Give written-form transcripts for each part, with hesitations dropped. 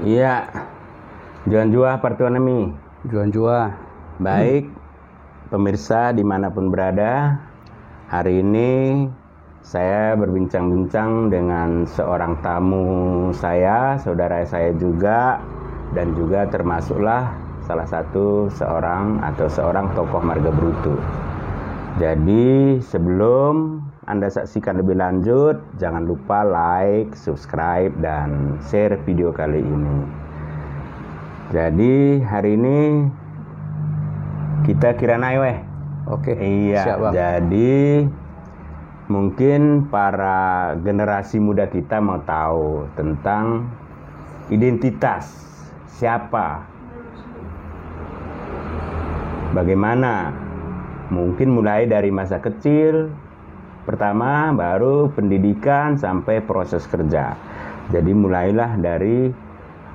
Iya, Juan Jua Partuanemi. Juan Jua. Baik, pemirsa dimanapun berada, hari ini saya berbincang-bincang dengan seorang tamu saya, saudara saya juga, dan juga termasuklah salah satu seorang tokoh Marga Brutu. Jadi sebelum Anda saksikan lebih lanjut, jangan lupa like, subscribe, dan share video kali ini. Jadi hari ini kita kira naik weh. Oke. Iya. Siap, Bang. Jadi mungkin para generasi muda kita mau tahu tentang identitas siapa, bagaimana. Mungkin mulai dari masa kecil pertama, baru pendidikan sampai proses kerja. Jadi mulailah dari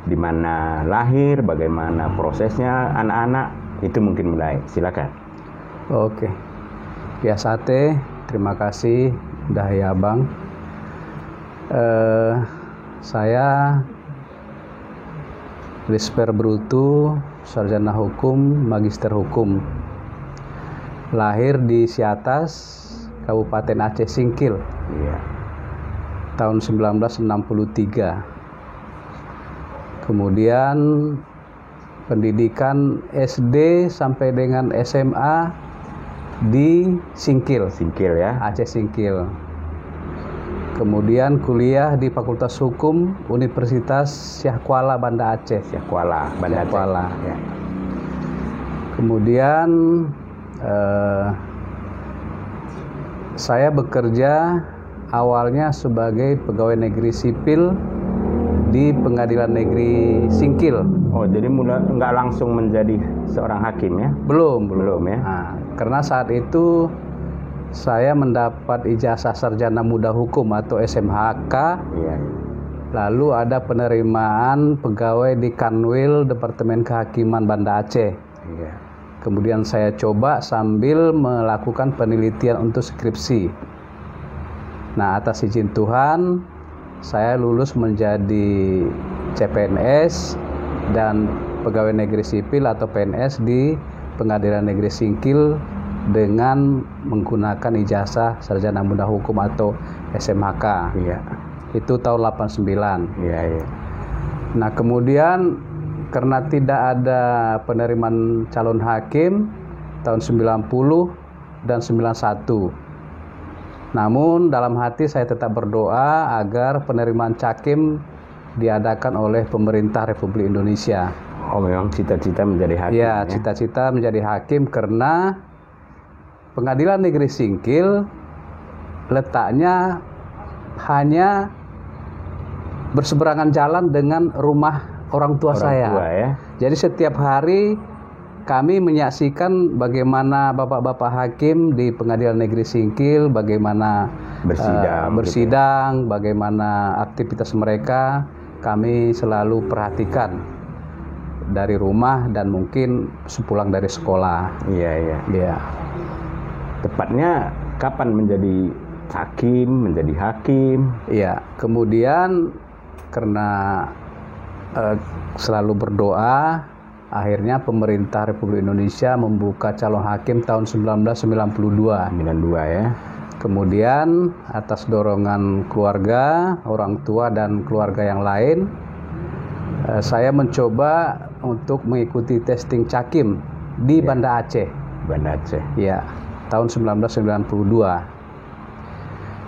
dimana lahir, bagaimana prosesnya anak-anak, itu mungkin mulai. Silakan. Oke. Ya Sate, terima kasih Dahya Bang. Saya Lisper Brutu, sarjana hukum, magister hukum. Lahir di Siatas, Kabupaten Aceh Singkil. Iya. Tahun 1963. Kemudian pendidikan SD sampai dengan SMA di Singkil. Singkil ya. Aceh Singkil. Kemudian kuliah di Fakultas Hukum Universitas Syah Kuala Banda Aceh. Syah Kuala Banda Aceh. Kuala. Ya. Kemudian saya bekerja awalnya sebagai pegawai negeri sipil di Pengadilan Negeri Singkil. Oh, jadi nggak langsung menjadi seorang hakim ya? Belum ya. Nah, karena saat itu saya mendapat ijazah sarjana muda hukum atau SMHK. Iya. Lalu ada penerimaan pegawai di Kanwil Departemen Kehakiman Banda Aceh. Iya. Kemudian saya coba sambil melakukan penelitian untuk skripsi. Nah, atas izin Tuhan, saya lulus menjadi CPNS dan pegawai negeri sipil atau PNS di Pengadilan Negeri Singkil dengan menggunakan ijazah sarjana muda hukum atau SMHK. Iya. Itu tahun 89. Iya, iya. Nah, kemudian karena tidak ada penerimaan calon hakim tahun 90 dan 91. Namun dalam hati saya tetap berdoa agar penerimaan cakim diadakan oleh pemerintah Republik Indonesia. Oh, memang cita-cita menjadi hakim ya? Cita-cita menjadi hakim karena Pengadilan Negeri Singkil letaknya hanya berseberangan jalan dengan rumah orang tua saya. Ya? Jadi setiap hari kami menyaksikan bagaimana bapak-bapak hakim di Pengadilan Negeri Singkil, bagaimana bersidang, bagaimana aktivitas mereka, kami selalu perhatikan dari rumah dan mungkin sepulang dari sekolah. Iya, iya. Iya. Tepatnya kapan menjadi hakim, menjadi hakim? Iya, kemudian karena selalu berdoa, akhirnya pemerintah Republik Indonesia membuka calon hakim tahun 1992. 92 ya. Kemudian atas dorongan keluarga, orang tua dan keluarga yang lain, saya mencoba untuk mengikuti testing cakim di Banda Aceh. Banda Aceh. Ya, tahun 1992.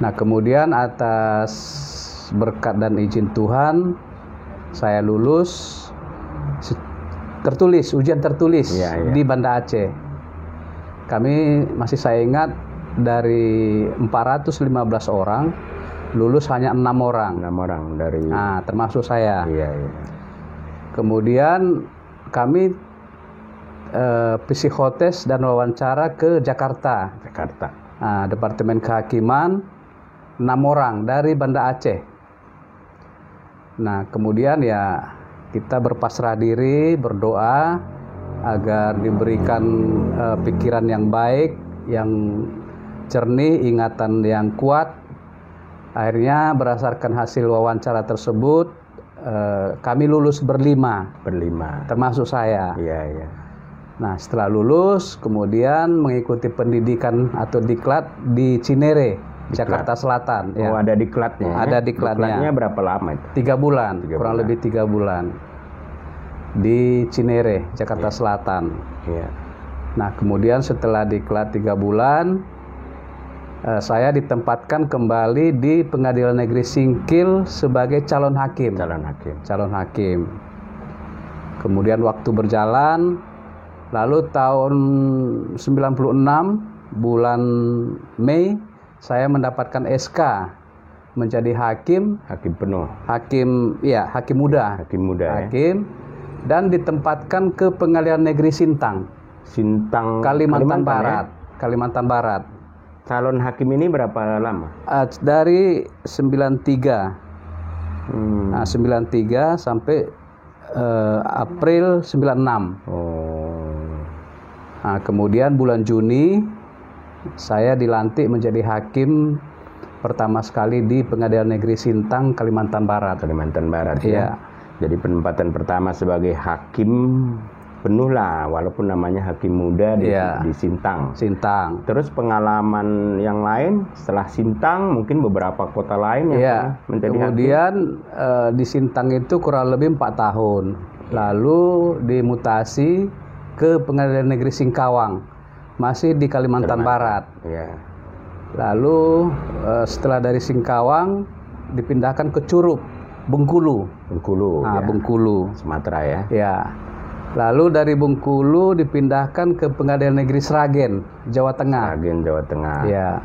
Nah, kemudian atas berkat dan izin Tuhan, saya lulus ujian tertulis di Banda Aceh. Kami masih saya ingat dari 415 orang lulus hanya 6 orang. 6 orang dari. Nah, termasuk saya. Iya, iya. Kemudian kami psikotes dan wawancara ke Jakarta. Nah, Departemen Kehakiman 6 orang dari Banda Aceh. Nah, kemudian ya kita berpasrah diri, berdoa agar diberikan pikiran yang baik, yang jernih, ingatan yang kuat. Akhirnya berdasarkan hasil wawancara tersebut, kami lulus berlima, termasuk saya. Iya, iya. Nah, setelah lulus, kemudian mengikuti pendidikan atau diklat di Cinere, Jakarta Selatan. Oh, ada diklatnya. Ada diklatnya. Diklatnya berapa lama itu? 3 bulan, kurang lebih 3 bulan. Di Cinere, Jakarta Selatan. Iya. Nah, kemudian setelah diklat 3 bulan, saya ditempatkan kembali di Pengadilan Negeri Singkil sebagai calon hakim. Calon hakim. Kemudian waktu berjalan, lalu tahun 96 bulan Mei saya mendapatkan SK menjadi hakim. Hakim penuh. Hakim muda. Hakim muda. Hakim. Dan ditempatkan ke Pengadilan Negeri Sintang, Kalimantan Barat. Ya? Kalimantan Barat. Calon hakim ini berapa lama? Dari 93. 93 sampai April 96. Nah, kemudian bulan Juni saya dilantik menjadi hakim pertama sekali di Pengadilan Negeri Sintang, Kalimantan Barat. Kalimantan Barat. Iya. Ya. Jadi penempatan pertama sebagai hakim penuh lah, walaupun namanya hakim muda di Sintang. Terus pengalaman yang lain setelah Sintang, mungkin beberapa kota lain yang menjadi kemudian hakim. Di Sintang itu kurang lebih 4 tahun. Lalu dimutasi ke Pengadilan Negeri Singkawang, masih di Kalimantan Barat. Ya. Lalu setelah dari Singkawang dipindahkan ke Curup, Bengkulu. Nah, Bengkulu, Sumatera ya. Ya. Lalu dari Bengkulu dipindahkan ke Pengadilan Negeri Sragen, Jawa Tengah. Sragen, Jawa Tengah. Ya.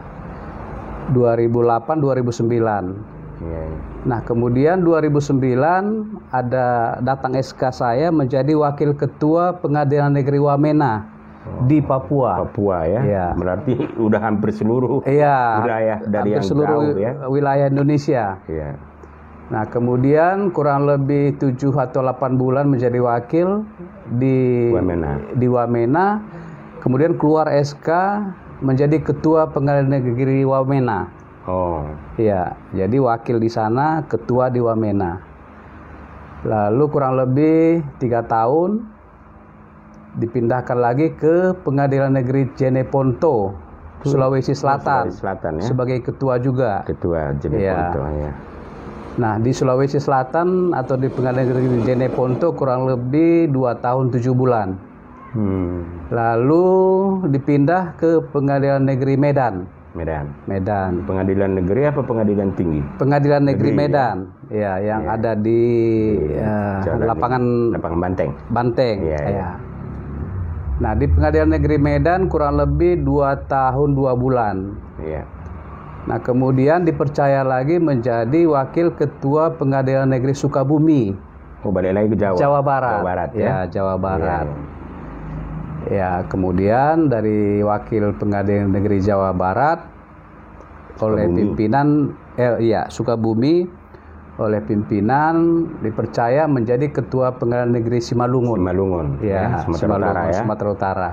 2008-2009. Ya. Nah, kemudian 2009 ada datang SK saya menjadi wakil ketua Pengadilan Negeri Wamena di Papua. Papua ya. Ya. Berarti udah hampir seluruh wilayah dari yang seluruh jauh ya. Wilayah Indonesia. Iya. Nah, kemudian kurang lebih 7 atau 8 bulan menjadi wakil di Wamena. Kemudian keluar SK menjadi ketua Pengadilan Negeri Wamena. Oh. Iya, jadi wakil di sana, ketua di Wamena. Lalu kurang lebih 3 tahun dipindahkan lagi ke Pengadilan Negeri Jeneponto, Sulawesi Selatan. Ya? Sebagai ketua juga. Ketua Jeneponto ya. Nah, di Sulawesi Selatan atau di Pengadilan Negeri Jeneponto kurang lebih 2 tahun 7 bulan. Lalu dipindah ke Pengadilan Negeri Medan. Pengadilan negeri apa pengadilan tinggi? Pengadilan negeri Medan. Ya, yang ada di lapangan Banteng. Ya. Nah, di Pengadilan Negeri Medan kurang lebih 2 tahun 2 bulan. Iya. Nah, kemudian dipercaya lagi menjadi wakil ketua Pengadilan Negeri Sukabumi. Oh, balik lagi ke Jawa. Jawa Barat ya. Jawa Barat. Ya, kemudian dari wakil Pengadilan Negeri Jawa Barat oleh pimpinan Sukabumi oleh pimpinan dipercaya menjadi ketua Pengadilan Negeri Simalungun. Ya, Sumatera Utara.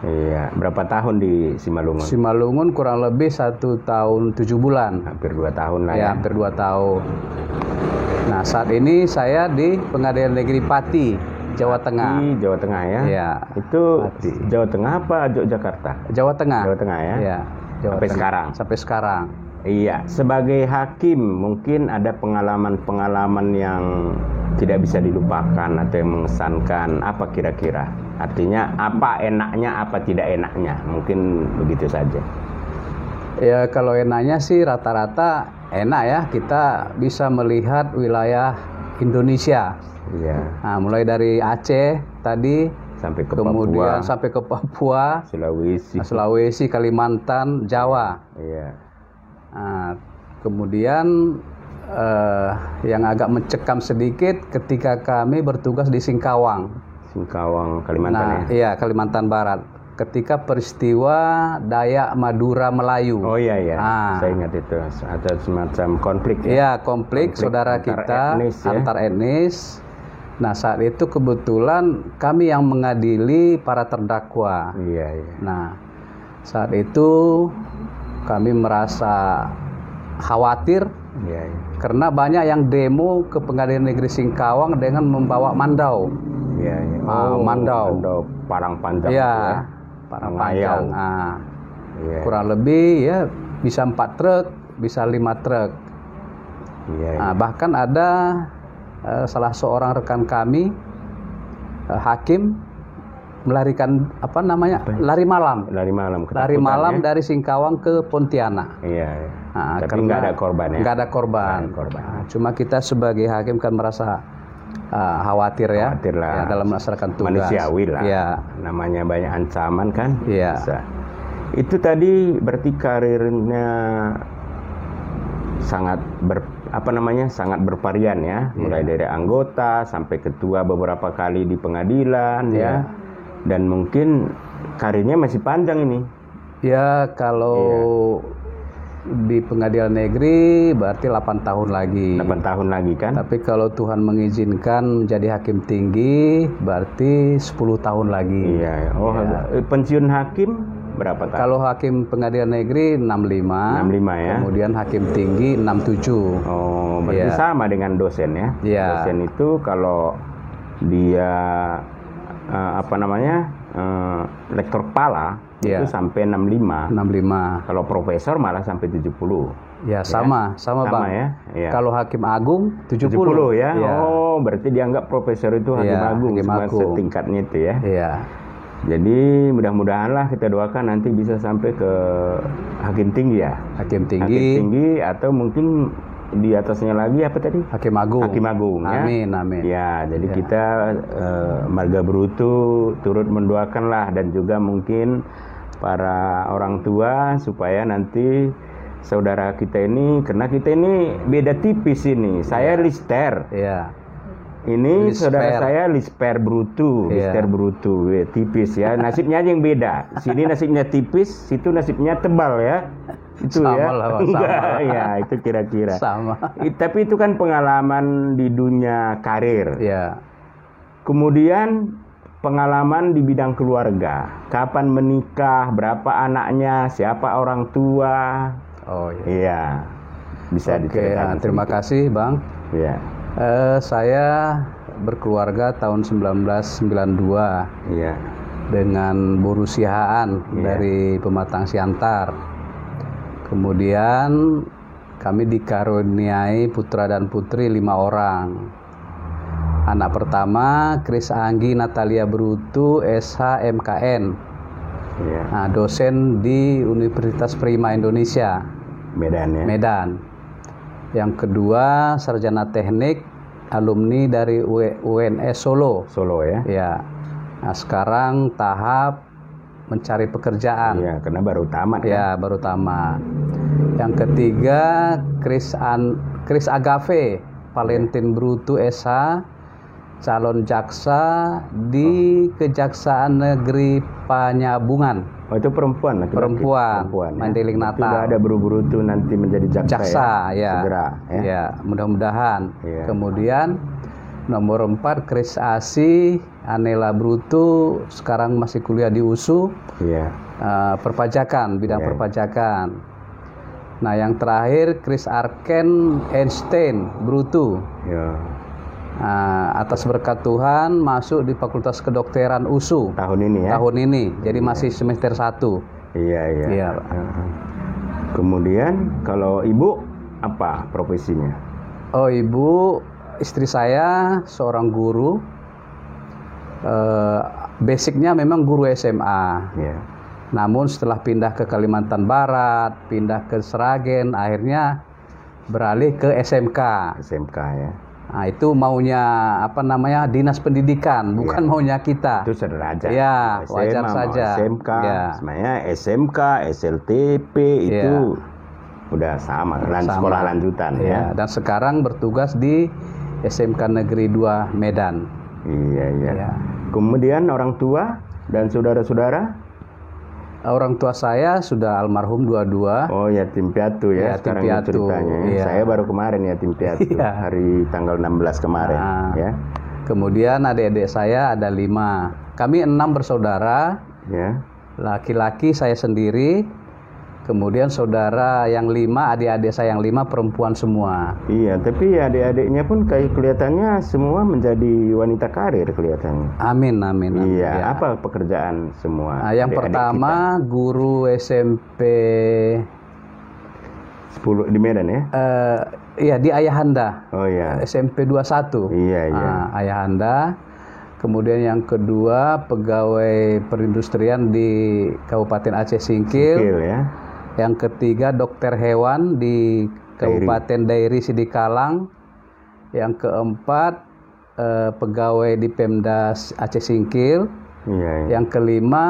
Iya, berapa tahun di Simalungun? Simalungun kurang lebih 1 tahun 7 bulan. Hampir 2 tahun lah ya. Hampir 2 tahun. Nah, saat ini saya di Pengadilan Negeri Pati, Jawa Tengah. Jawa Tengah ya? Iya. Itu Pati. Jawa Tengah apa Yogyakarta? Jawa Tengah. Jawa Tengah ya? Iya. Sampai sekarang. Iya, sebagai hakim mungkin ada pengalaman-pengalaman yang tidak bisa dilupakan atau yang mengesankan. Apa kira-kira? Artinya apa enaknya, apa tidak enaknya? Mungkin begitu saja. Ya, kalau enaknya sih rata-rata enak ya. Kita bisa melihat wilayah Indonesia. Iya. Nah, mulai dari Aceh tadi sampai ke kemudian Papua. Sampai ke Papua, Sulawesi, Kalimantan, Jawa. Iya. Nah, kemudian yang agak mencekam sedikit ketika kami bertugas di Singkawang, Kalimantan ya? Iya, Kalimantan Barat. Ketika peristiwa Dayak Madura Melayu. Oh iya. Saya ingat itu. Ada semacam konflik ya? Iya, konflik saudara kita antar etnis. Nah, saat itu kebetulan kami yang mengadili para terdakwa. Iya. Nah, saat itu kami merasa khawatir Iya, iya. Karena banyak yang demo ke Pengadilan Negeri Singkawang dengan membawa mandau. Iya, iya. Mandau. Parang panjang Iya, itu ya. parang Ngayau. panjang. Iya. Kurang lebih ya bisa 4 truk, bisa 5 truk. Iya, iya. Bahkan ada salah seorang rekan kami, hakim, melarikan lari malam. Lari malam. Lari malam ya? dari Singkawang ke Pontianak. Iya, iya. Tapi Karena nggak ada korban ya? Nggak ada korban. Cuma kita sebagai hakim kan merasa khawatir ya. Khawatir lah. Ya, dalam melaksanakan tugas. Manusiawi lah. Ya. Namanya banyak ancaman kan. Iya. Bisa. Itu tadi berarti karirnya sangat sangat bervarian ya. Mulai dari anggota sampai ketua beberapa kali di pengadilan ya. Dan mungkin karirnya masih panjang ini. Ya, kalau di pengadilan negeri berarti 8 tahun lagi. 8 tahun lagi kan? Tapi kalau Tuhan mengizinkan menjadi hakim tinggi berarti 10 tahun lagi. Iya. Oh, pensiun hakim berapa tahun? Kalau hakim pengadilan negeri 65. 65 ya. Kemudian hakim tinggi 67. Oh, berarti sama dengan dosen ya. Iya. Dosen itu kalau dia lektor kepala itu sampai 65. 65. Kalau profesor malah sampai 70. Ya, sama Bang. Ya. Ya. Kalau hakim agung 70 ya. Oh, berarti dianggap profesor itu hakim agung, cuma setingkatnya itu ya. Iya. Jadi mudah-mudahan kita doakan nanti bisa sampai ke hakim tinggi ya. Hakim tinggi. Hakim tinggi atau mungkin di atasnya lagi apa tadi? Hakim agung. Hakim agung ya. Amin. Ya, jadi kita Marga Brutu turut mendoakan lah, dan juga mungkin para orang tua supaya nanti saudara kita ini, karena kita ini beda tipis ini. Saya Lister. Iya. Ini saudara saya Lister Brutu, Lister Brutu, tipis ya. Nasibnya aja yang beda. Sini nasibnya tipis, situ nasibnya tebal ya. Itu sama ya. Lah, sama. Ya, itu kira-kira. Sama. Tapi itu kan pengalaman di dunia karir. Ya. Kemudian pengalaman di bidang keluarga. Kapan menikah, berapa anaknya, siapa orang tua. Oh iya. Iya. Bisa diceritakan. Terima kasih, Bang. Iya. Saya berkeluarga tahun 1992. Iya. Dengan buruh sihaan dari Pematang Siantar. Kemudian kami dikaruniai putra dan putri 5 orang. Anak pertama Kris Anggi Natalia Brutu, SH MKN. Nah, dosen di Universitas Prima Indonesia, Medan ya. Medan. Yang kedua sarjana teknik, alumni dari UNS Solo. Solo ya. Ya. Nah, sekarang tahap mencari pekerjaan. Iya, karena baru tamat kan? Ya, baru tamat. Yang ketiga Kris Agave Valentin Brutu SH, calon jaksa di Kejaksaan Negeri Panyabungan. Oh, itu perempuan, Perempuan Mandeling ya? Natal. Tidak ada buru-buru tuh nanti menjadi jaksa ya. Segera ya. Ya, mudah-mudahan. Ya. Kemudian nomor 4 Kris Asi Anela Brutu, sekarang masih kuliah di USU. Iya. Perpajakan, bidang perpajakan. Nah, yang terakhir Kris Arken Einstein Brutu. Ya. Atas berkat Tuhan masuk di Fakultas Kedokteran USU tahun ini ya. Tahun ini. Jadi masih semester 1. Iya. Kemudian kalau ibu apa profesinya? Oh, ibu, istri saya seorang guru. Basicnya memang guru SMA. Yeah. Namun setelah pindah ke Kalimantan Barat, pindah ke Sragen, akhirnya beralih ke SMK. SMK ya. Nah, itu maunya dinas pendidikan, bukan maunya kita. Itu sederajat. Ya, wajar saja. SMK, sebenarnya SMK, SLTP itu udah sama, sekolah lanjutan ya. Dan sekarang bertugas di SMK Negeri 2 Medan. Iya. Kemudian orang tua dan saudara-saudara? Orang tua saya sudah almarhum dua-dua. Oh, yatim piatu ya, sekarang piatu. Ceritanya. Iya. Saya baru kemarin yatim piatu, hari tanggal 16 kemarin. Ya. Kemudian adik-adik saya ada 5. Kami 6 bersaudara. Ya. Laki-laki saya sendiri. Kemudian saudara yang 5, adik-adik saya yang 5 perempuan semua. Iya, tapi adik-adiknya pun kayak kelihatannya semua menjadi wanita karir kelihatannya. Amin, amin. Amin. Iya, Ya. apa pekerjaan semua? Nah, yang adik-adik pertama guru SMP, kita? 10 di Medan ya? iya di Ayahanda, Oh iya. SMP 21. Iya, iya. Nah, Ayahanda. Kemudian yang kedua pegawai perindustrian di Kabupaten Aceh Singkil. Skill ya. Yang ketiga dokter hewan di Kabupaten Dairi Sidikalang. Yang keempat pegawai di Pemda Aceh Singkil. Iya, iya. Yang kelima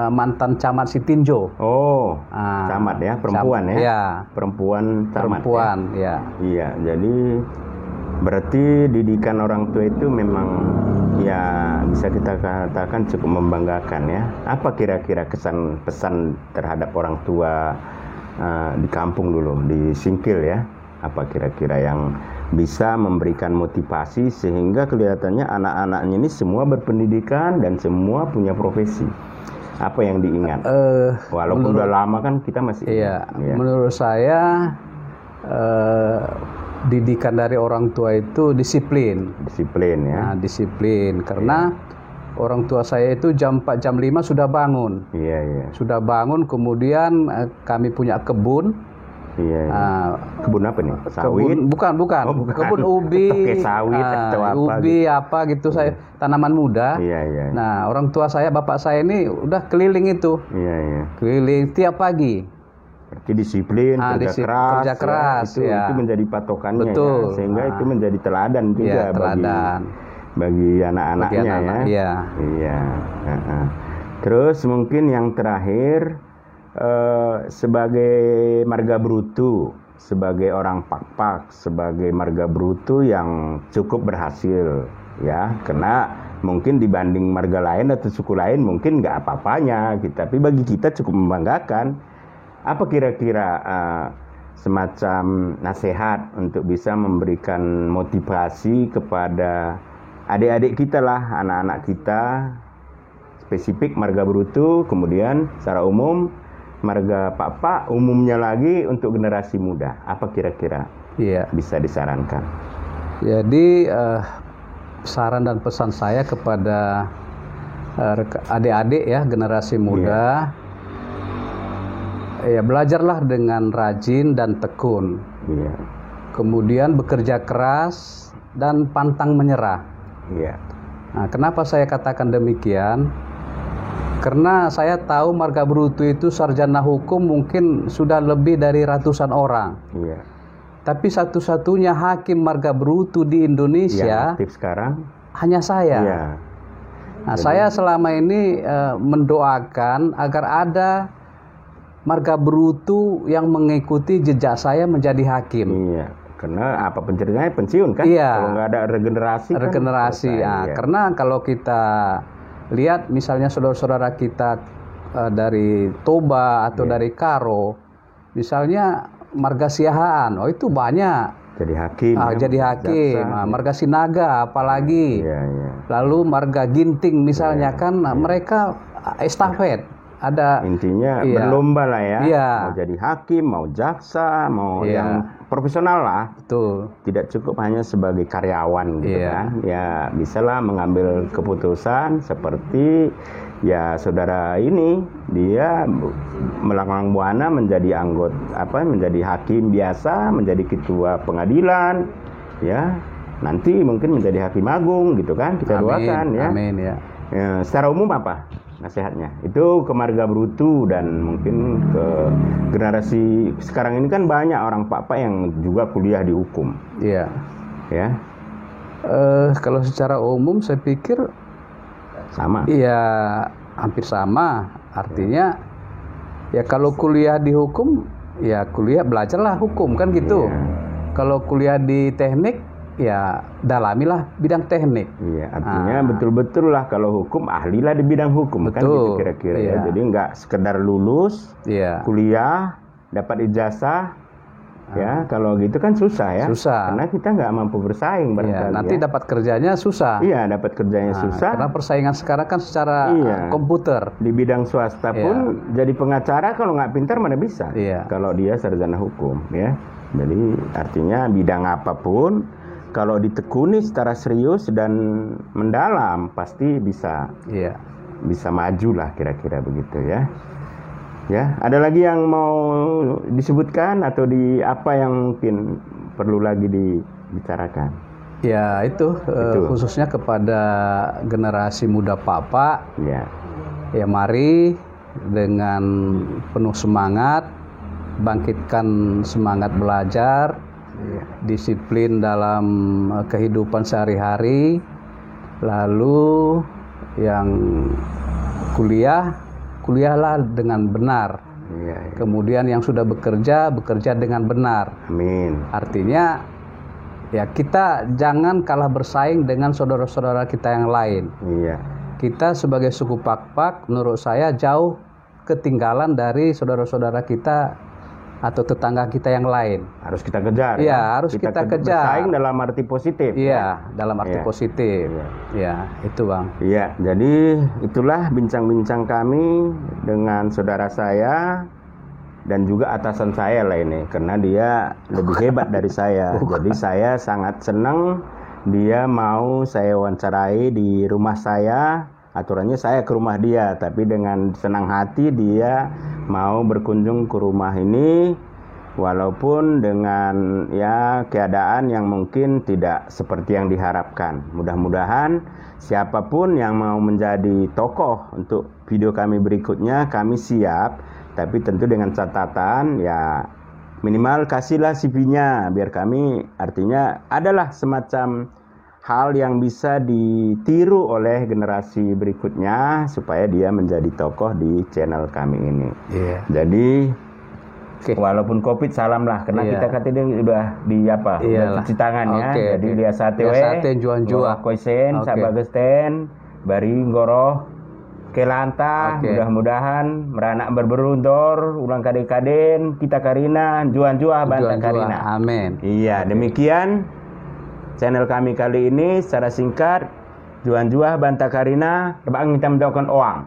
mantan camat Sitinjo. Oh, camat ya, perempuan ya? Ya, Perempuan camat. perempuan ya. Iya, jadi berarti didikan orang tua itu memang ya bisa kita katakan cukup membanggakan ya. Apa kira-kira kesan pesan terhadap orang tua di kampung dulu, di Singkil ya? Apa kira-kira yang bisa memberikan motivasi sehingga kelihatannya anak-anaknya ini semua berpendidikan dan semua punya profesi? Apa yang diingat? Walaupun udah lama kan kita masih Iya, ingat, ya. menurut saya didikan dari orang tua itu disiplin. Disiplin ya. Nah, disiplin karena orang tua saya itu jam 4 jam 5 sudah bangun. Iya, iya. Sudah bangun, kemudian kami punya kebun. Iya, iya. Kebun apa nih? Sawit? Kebun bukan. Oh, bukan. Kebun ubi. Oke, sawit atau apa ubi apa gitu saya tanaman muda. Iya, iya. Nah, orang tua saya, bapak saya ini udah keliling itu. Iya, iya. Keliling tiap pagi. Berarti disiplin, kerja keras, ya. Itu menjadi patokannya. Betul. Ya. Sehingga itu menjadi teladan juga teladan. bagi anak-anaknya ya. Iya. Iya. Terus mungkin yang terakhir sebagai marga brutu, sebagai orang Pak-Pak, sebagai marga brutu yang cukup berhasil ya, karena mungkin dibanding marga lain atau suku lain mungkin nggak apa-apanya gitu, tapi bagi kita cukup membanggakan. Apa kira-kira semacam nasihat untuk bisa memberikan motivasi kepada adik-adik kita lah, anak-anak kita, spesifik marga brutu, kemudian secara umum marga Pak-Pak, umumnya lagi untuk generasi muda. Apa kira-kira bisa disarankan? Jadi saran dan pesan saya kepada adik-adik ya, generasi muda, ya belajarlah dengan rajin dan tekun. Iya. Kemudian bekerja keras dan pantang menyerah. Iya. Nah, kenapa saya katakan demikian? Karena saya tahu marga brutu itu sarjana hukum mungkin sudah lebih dari ratusan orang. Iya. Tapi satu-satunya hakim marga brutu di Indonesia yang aktif sekarang hanya saya. Iya. Nah, saya selama ini mendoakan agar ada marga brutu yang mengikuti jejak saya menjadi hakim. Iya, karena apa ceritanya pensiun kan? Iya. Kalau nggak ada regenerasi. Regenerasi. Kan Nah, iya. karena kalau kita lihat misalnya saudara-saudara kita dari Toba atau dari Karo, misalnya marga Siahaan, itu banyak. Jadi hakim. Jadi hakim. Jaksa, marga Sinaga apalagi. Iya, iya. Lalu marga Ginting misalnya kan mereka estafet. Ada intinya berlomba lah ya. Iya. Mau jadi hakim, mau jaksa, mau yang profesional lah. Betul. Tidak cukup hanya sebagai karyawan gitu kan. Ya bisalah mengambil keputusan seperti ya saudara ini, dia melanglang buana menjadi menjadi hakim biasa, menjadi ketua pengadilan, ya. Nanti mungkin menjadi hakim agung gitu kan. Kita doakan ya. Amin ya. Secara umum apa nasihatnya? Itu ke marga brutu dan mungkin ke generasi sekarang ini kan banyak orang Pak-Pak yang juga kuliah di hukum. Iya. Ya. Kalau secara umum saya pikir sama. Iya, hampir sama. Artinya ya kalau kuliah di hukum ya kuliah belajarlah hukum kan gitu. Iya. Kalau kuliah di teknik ya dalamilah bidang teknik. Iya, artinya betul-betul lah kalau hukum ahlilah di bidang hukum. Betul, kan gitu kira-kira ya. iya. Jadi nggak sekedar lulus Iya. kuliah dapat ijazah Ya, kalau gitu kan susah ya. Susah. Karena kita nggak mampu bersaing barangkali. Nanti ya. dapat kerjanya susah. Iya, dapat kerjanya susah. Karena persaingan sekarang kan secara komputer. Di bidang swasta pun jadi pengacara kalau nggak pintar mana bisa. Kalau dia sarjana hukum, ya. Jadi artinya bidang apapun kalau ditekuni secara serius dan mendalam pasti bisa maju lah kira-kira begitu ya. Ya, ada lagi yang mau disebutkan atau apa yang mungkin perlu lagi dibicarakan? Ya itu. Khususnya kepada generasi muda Papa. Ya mari dengan penuh semangat bangkitkan semangat belajar, disiplin dalam kehidupan sehari-hari, lalu yang kuliahlah dengan benar. Kemudian yang sudah bekerja dengan benar. Amin. Artinya ya kita jangan kalah bersaing dengan saudara-saudara kita yang lain. Kita sebagai suku Pakpak menurut saya jauh ketinggalan dari saudara-saudara kita atau tetangga kita yang lain. Harus kita kejar. Harus kita kejar. Bersaing dalam arti positif. Dalam arti positif. Itu Bang. Jadi itulah bincang-bincang kami dengan saudara saya dan juga atasan saya lah ini, karena dia lebih hebat dari saya. Jadi saya sangat senang dia mau saya wawancarai di rumah saya. Aturannya saya ke rumah dia, tapi dengan senang hati dia mau berkunjung ke rumah ini, walaupun dengan keadaan yang mungkin tidak seperti yang diharapkan. Mudah-mudahan siapapun yang mau menjadi tokoh untuk video kami berikutnya, kami siap, tapi tentu dengan catatan minimal kasihlah CV-nya biar kami, artinya adalah semacam hal yang bisa ditiru oleh generasi berikutnya supaya dia menjadi tokoh di channel kami ini. Jadi walaupun COVID salam lah, karena kita katanya udah cuci tangan ya. Jadi dia sate juan-juan koisen sabagesten bari ngoroh kelanta, mudah-mudahan meranak berberuntor ulang kade-kaden kita karina juan-juan banta karina. Amin. Demikian channel kami kali ini secara singkat, Juan Banta Karina, kita mendoakan oang.